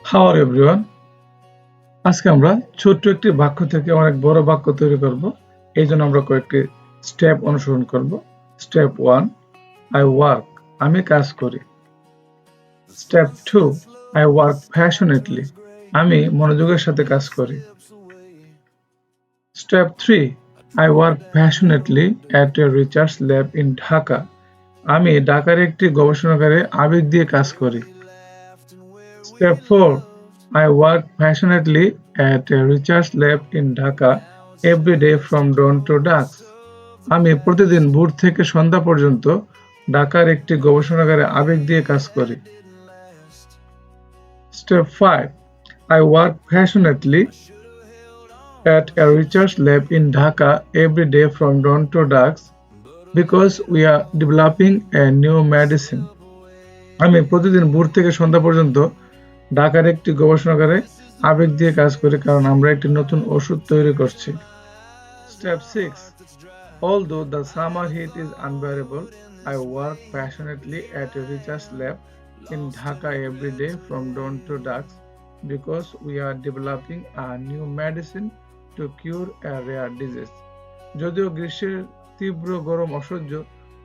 How are everyone. আজকে আমরা ছোট্ট একটি বাক্য থেকে অনেক বড় বাক্য তৈরি করব। এই জন্য আমরা কয়েকটি স্টেপ অনুসরণ করব। স্টেপ 1, আই ওয়ার্ক, আমি কাজ করি। স্টেপ 2, আই ওয়ার্ক প্যাশনেটলি, আমি মনোযোগের সাথে কাজ করি। Step 3, I work passionately at a research lab in Dhaka, আমি ঢাকার একটি গবেষণাগারে আবেগ দিয়ে কাজ করি। Step 4, I work passionately at a research lab in Dhaka every day from dawn to dusk. আমি প্রতিদিন ভোর থেকে সন্ধ্যা পর্যন্ত ঢাকার একটি গবেষণাগারে আবেগ দিয়ে কাজ করি। Step 5, I work passionately at a research lab in Dhaka every day from dawn to dusk because we are developing a new medicine. আমি প্রতিদিন ভোর থেকে সন্ধ্যা পর্যন্ত ঢাকার একটি গবেষণাগারে আবেগ দিয়ে কাজ করি কারণ আমরা একটি নতুন ওষুধ তৈরি করছি। Step 6, although the summer heat is unbearable, I work passionately at a research lab in Dhaka every day from dawn to dusk because we are developing a new medicine to cure a rare disease. যদিও গ্রীষ্মের তীব্র গরম অসহ্য,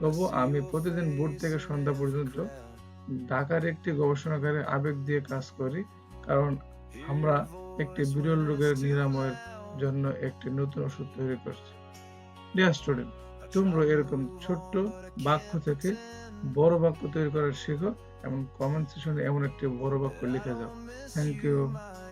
তবু আমি প্রতিদিন ভোর থেকে সন্ধ্যা পর্যন্ত ঢাকার একটি গবেষণাগারে আবেগ দিয়ে কাজ করি কারণ আমরা একটি বিরল রোগের নিরাময়ের জন্য একটি নতুন ওষুধ তৈরি করছি। ডিয়ার স্টুডেন্ট, তোমরা এরকম ছোট্ট বাক্য থেকে বড় বাক্য তৈরি করার শিখো এবং কমেন্ট সেকশনে এমন একটি বড় বাক্য লিখে যাও। Thank you.